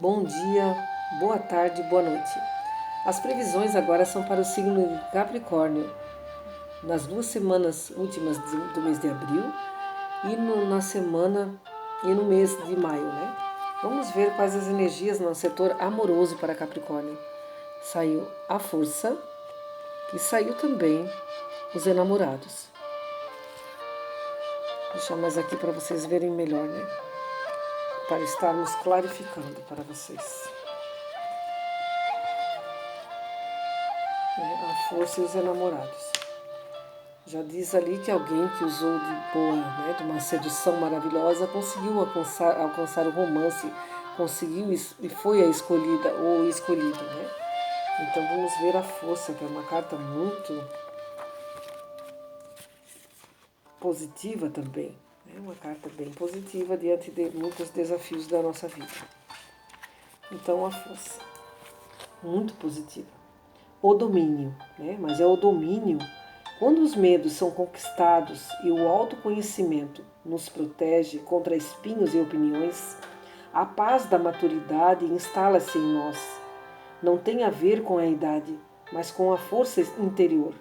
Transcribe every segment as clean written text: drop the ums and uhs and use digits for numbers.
Bom dia, boa tarde, boa noite. As previsões agora são para o signo de Capricórnio, nas 2 semanas últimas do mês de abril na semana e no mês de maio, né? Vamos ver quais as energias no setor amoroso para Capricórnio. Saiu a força e saiu também os enamorados. Vou deixar mais aqui para vocês verem melhor, né? Para estarmos clarificando para vocês. A força e os enamorados. Já diz ali que alguém que usou de boa, né, de uma sedução maravilhosa, conseguiu alcançar o romance, conseguiu e foi a escolhida ou escolhido, né? Então vamos ver a força, que é uma carta muito positiva também. É uma carta bem positiva diante de muitos desafios da nossa vida. Então a força, muito positiva. O domínio, né? Mas é o domínio. Quando os medos são conquistados e o autoconhecimento nos protege contra espinhos e opiniões, a paz da maturidade instala-se em nós. Não tem a ver com a idade, mas com a força interior.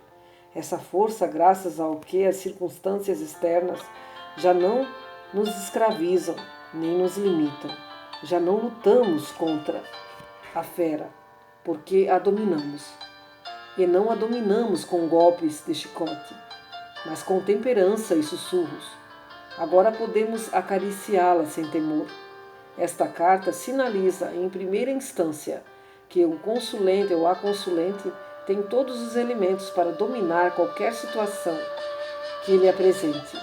Essa força, graças ao que as circunstâncias externas já não nos escravizam nem nos limitam. Já não lutamos contra a fera, porque a dominamos. E não a dominamos com golpes de chicote, mas com temperança e sussurros. Agora podemos acariciá-la sem temor. Esta carta sinaliza, em primeira instância, que o consulente ou a consulente tem todos os elementos para dominar qualquer situação que lhe apresente.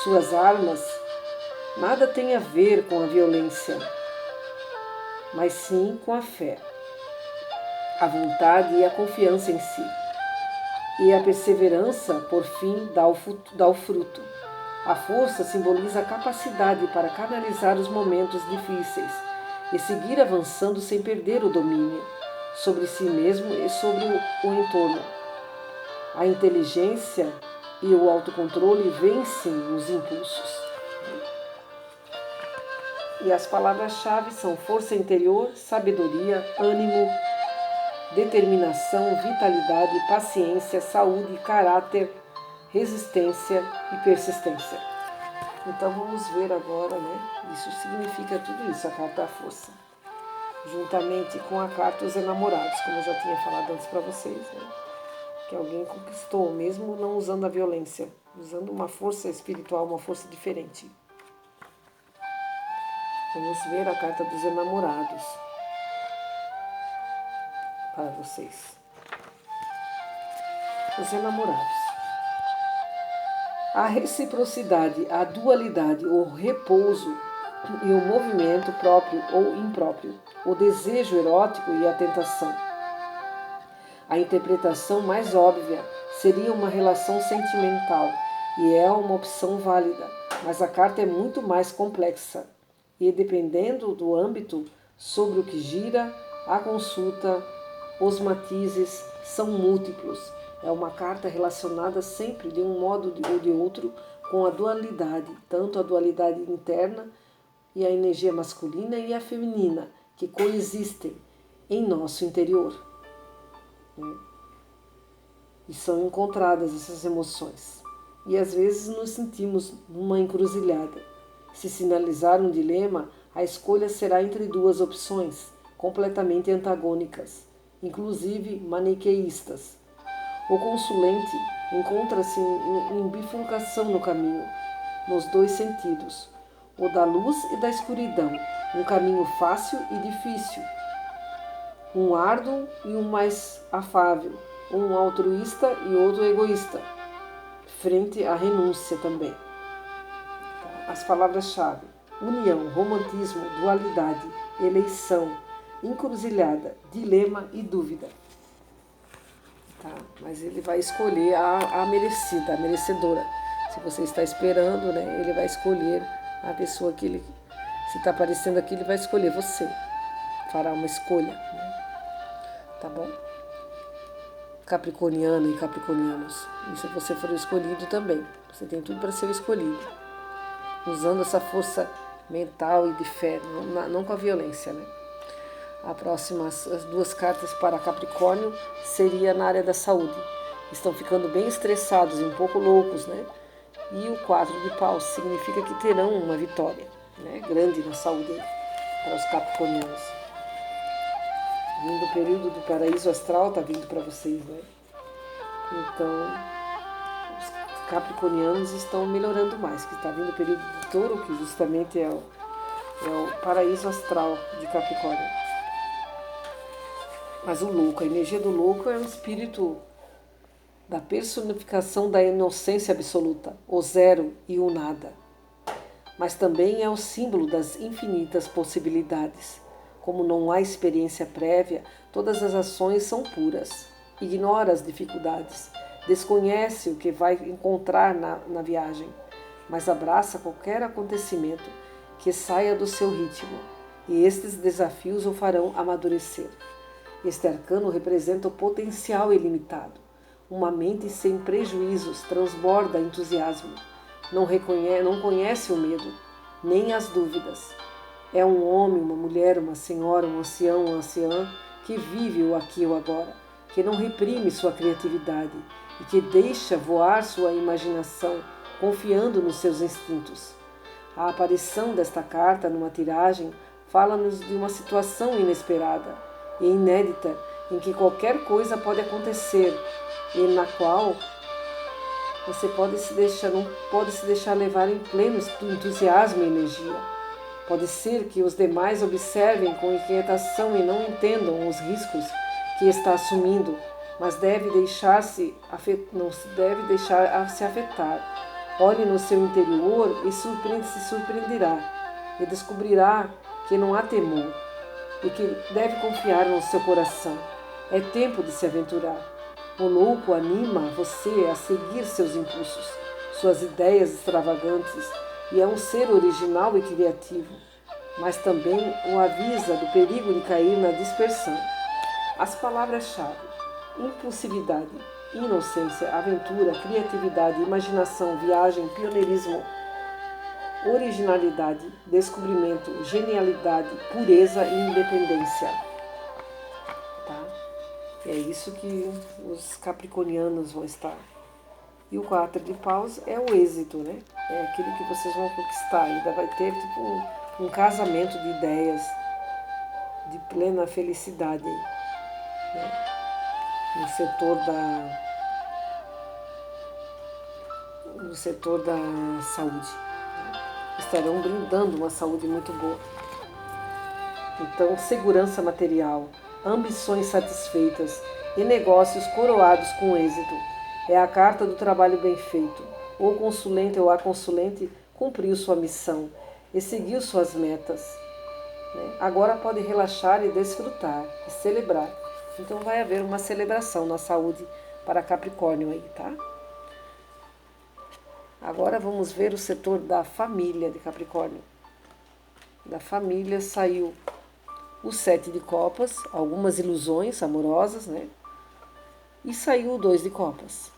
Suas armas nada têm a ver com a violência, mas sim com a fé, a vontade e a confiança em si. E a perseverança, por fim, dá o fruto. A força simboliza a capacidade para canalizar os momentos difíceis e seguir avançando sem perder o domínio sobre si mesmo e sobre o entorno. A inteligência e o autocontrole vencem os impulsos. E as palavras-chave são força interior, sabedoria, ânimo, determinação, vitalidade, paciência, saúde, caráter, resistência e persistência. Então vamos ver agora, né? Isso significa tudo isso, a carta da força. Juntamente com a carta dos enamorados, como eu já tinha falado antes para vocês, né? Que alguém conquistou, mesmo não usando a violência, usando uma força espiritual, uma força diferente. Vamos ver a carta dos enamorados para vocês. Os enamorados. A reciprocidade, a dualidade, o repouso e o movimento próprio ou impróprio, o desejo erótico e a tentação. A interpretação mais óbvia seria uma relação sentimental e é uma opção válida, mas a carta é muito mais complexa e, dependendo do âmbito sobre o que gira, a consulta, os matizes são múltiplos. É uma carta relacionada sempre de um modo ou de outro com a dualidade, tanto a dualidade interna e a energia masculina e a feminina, que coexistem em nosso interior. E são encontradas essas emoções. E às vezes nos sentimos numa encruzilhada. Se sinalizar um dilema, a escolha será entre duas opções, completamente antagônicas, inclusive maniqueístas. O consulente encontra-se em bifurcação no caminho, nos dois sentidos, o da luz e da escuridão, um caminho fácil e difícil, um árduo e um mais afável, um altruísta e outro egoísta, frente à renúncia também. As palavras-chave: união, romantismo, dualidade, eleição, encruzilhada, dilema e dúvida. Tá? Mas ele vai escolher a merecida, a merecedora. Se você está esperando, né, ele vai escolher a pessoa que ele... Se está aparecendo aqui, ele vai escolher você. Fará uma escolha. Né? Tá bom? Capricorniana e capricornianos. E se você for escolhido também, você tem tudo para ser escolhido. Usando essa força mental e de fé, não com a violência, né? A próxima, as duas cartas para Capricórnio seria na área da saúde. Estão ficando bem estressados e um pouco loucos, né? E o 4 de paus significa que terão uma vitória, né, grande na saúde para os capricornianos. Vindo o período do paraíso astral, está vindo para vocês, né? Então, os capricornianos estão melhorando mais, que está vindo o período do touro, que justamente é o paraíso astral de Capricórnio. Mas o louco, a energia do louco é um espírito da personificação da inocência absoluta, o zero e o nada. Mas também é o símbolo das infinitas possibilidades. Como não há experiência prévia, todas as ações são puras. Ignora as dificuldades, desconhece o que vai encontrar na viagem, mas abraça qualquer acontecimento que saia do seu ritmo, e estes desafios o farão amadurecer. Este arcano representa o potencial ilimitado. Uma mente sem prejuízos transborda entusiasmo. Não conhece o medo, nem as dúvidas. É um homem, uma mulher, uma senhora, um ancião, uma anciã que vive o aqui e o agora, que não reprime sua criatividade e que deixa voar sua imaginação, confiando nos seus instintos. A aparição desta carta numa tiragem fala-nos de uma situação inesperada e inédita em que qualquer coisa pode acontecer e na qual você não pode se deixar levar em pleno entusiasmo e energia. Pode ser que os demais observem com inquietação e não entendam os riscos que está assumindo, mas não deve deixar se afetar. Olhe no seu interior e se surpreenderá e descobrirá que não há temor e que deve confiar no seu coração. É tempo de se aventurar. O louco anima você a seguir seus impulsos, suas ideias extravagantes, e é um ser original e criativo, mas também o avisa do perigo de cair na dispersão. As palavras-chave: impulsividade, inocência, aventura, criatividade, imaginação, viagem, pioneirismo, originalidade, descobrimento, genialidade, pureza e independência. Tá? É isso que os capricornianos vão estar. E o 4 de paus é o êxito, né? É aquilo que vocês vão conquistar. Ainda vai ter tipo um casamento de ideias, de plena felicidade, né? No setor da saúde. Estarão brindando uma saúde muito boa. Então, segurança material, ambições satisfeitas e negócios coroados com êxito. É a carta do trabalho bem feito. O consulente ou a consulente cumpriu sua missão e seguiu suas metas. Agora pode relaxar e desfrutar e celebrar. Então vai haver uma celebração na saúde para Capricórnio aí, tá? Agora vamos ver o setor da família de Capricórnio. Da família saiu o 7 de copas, algumas ilusões amorosas, né? E saiu o 2 de copas,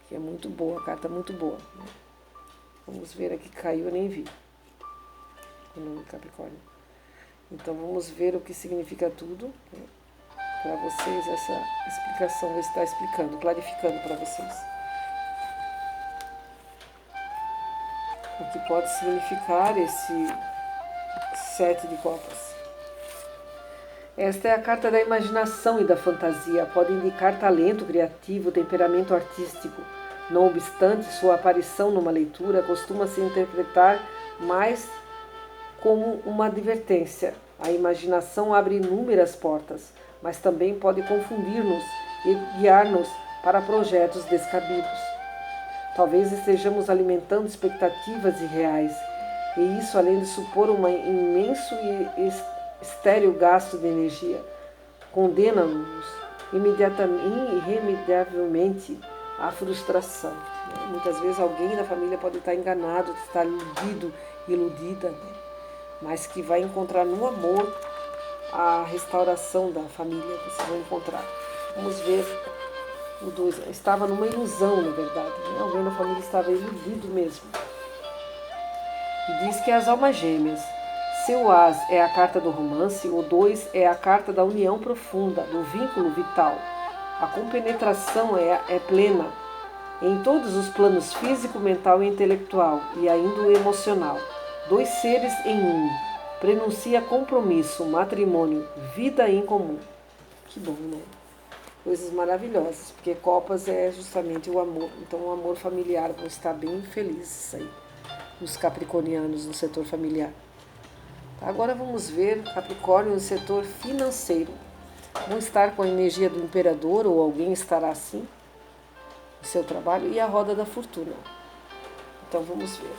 que é muito boa, a carta é muito boa, né? Vamos ver aqui, caiu, eu nem vi o nome de Capricórnio. Então vamos ver o que significa tudo, né? Para vocês, essa explicação vai estar explicando, clarificando para vocês o que pode significar esse 7 de copas. Esta é a carta da imaginação e da fantasia. Pode indicar talento criativo, temperamento artístico. Não obstante, sua aparição numa leitura costuma se interpretar mais como uma advertência. A imaginação abre inúmeras portas, mas também pode confundir-nos e guiar-nos para projetos descabidos. Talvez estejamos alimentando expectativas irreais, e isso, além de supor um imenso e estéril gasto de energia, condena-nos irremediavelmente à frustração. Muitas vezes alguém da família pode estar enganado, estar iludido, iludida, né? Mas que vai encontrar no amor a restauração da família, vocês vão encontrar. Vamos ver o 2. Estava numa ilusão, na verdade, né? Alguém da família estava iludido mesmo. e diz que as almas gêmeas, seu as é a carta do romance, o 2 é a carta da união profunda, do vínculo vital. A compenetração é plena em todos os planos físico, mental e intelectual, e ainda o emocional. 2 seres em um. Prenuncia compromisso, matrimônio, vida em comum. Que bom, né? Coisas maravilhosas, porque Copas é justamente o amor. Então o amor familiar, vão estar bem felizes aí, os capricornianos no setor familiar. Agora vamos ver Capricórnio no setor financeiro. Vão estar com a energia do imperador, ou alguém estará assim, no seu trabalho, e a roda da fortuna. Então vamos ver.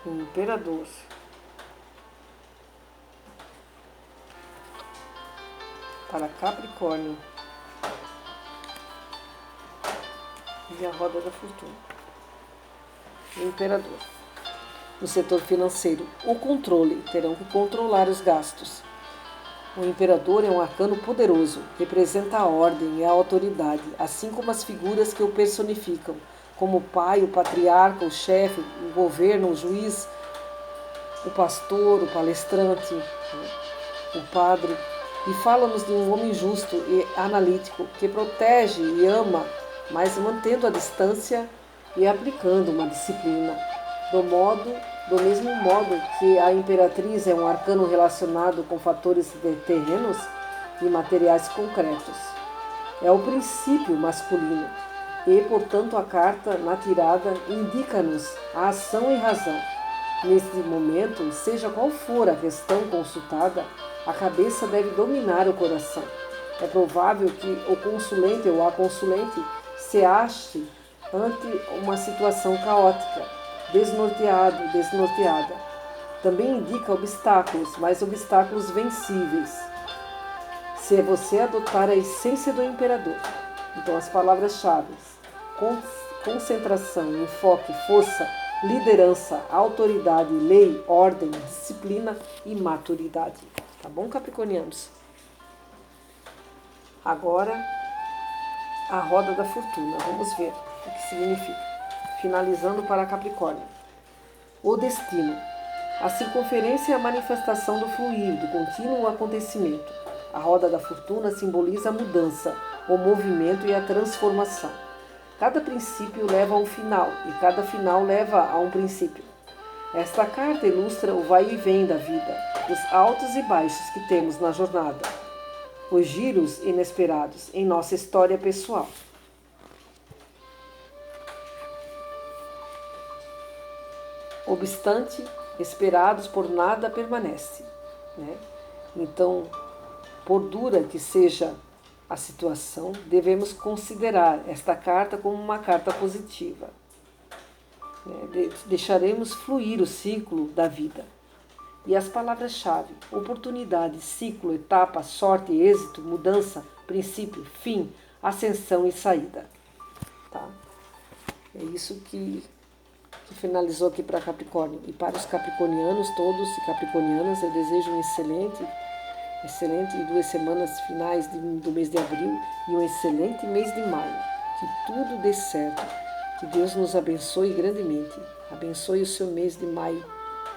O imperador. Para Capricórnio. E a roda da fortuna. O imperador. No setor financeiro, o controle, terão que controlar os gastos. O imperador é um arcano poderoso, representa a ordem e a autoridade, assim como as figuras que o personificam, como o pai, o patriarca, o chefe, o governo, o juiz, o pastor, o palestrante, o padre. E fala-nos de um homem justo e analítico, que protege e ama, mas mantendo a distância e aplicando uma disciplina. Do mesmo modo que a imperatriz é um arcano relacionado com fatores terrenos e materiais concretos. É o princípio masculino e, portanto, a carta na tirada indica-nos a ação e razão. Neste momento, seja qual for a questão consultada, a cabeça deve dominar o coração. É provável que o consulente ou a consulente se ache ante uma situação caótica, desnorteada. Também indica obstáculos, mas obstáculos vencíveis, se você adotar a essência do imperador. Então, as palavras-chave: concentração, enfoque, força, liderança, autoridade, lei, ordem, disciplina e maturidade. Tá bom, capricornianos? Agora, a roda da fortuna. Vamos ver o que significa. Finalizando para Capricórnio. O destino. A circunferência é a manifestação do fluir, do contínuo acontecimento. A roda da fortuna simboliza a mudança, o movimento e a transformação. Cada princípio leva a um final, e cada final leva a um princípio. Esta carta ilustra o vai e vem da vida, os altos e baixos que temos na jornada, os giros inesperados em nossa história pessoal. Obstante, esperados por nada permanece, né? Então, por dura que seja a situação, devemos considerar esta carta como uma carta positiva. Deixaremos fluir o ciclo da vida. E as palavras-chave: oportunidade, ciclo, etapa, sorte, êxito, mudança, princípio, fim, ascensão e saída. Tá? É isso que finalizou aqui para Capricórnio. E para os capricornianos todos e capricornianas, eu desejo um excelente 2 semanas finais do mês de abril e um excelente mês de maio. Que tudo dê certo. Que Deus nos abençoe grandemente. Abençoe o seu mês de maio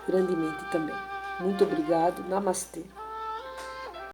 grandemente também. Muito obrigado. Namastê.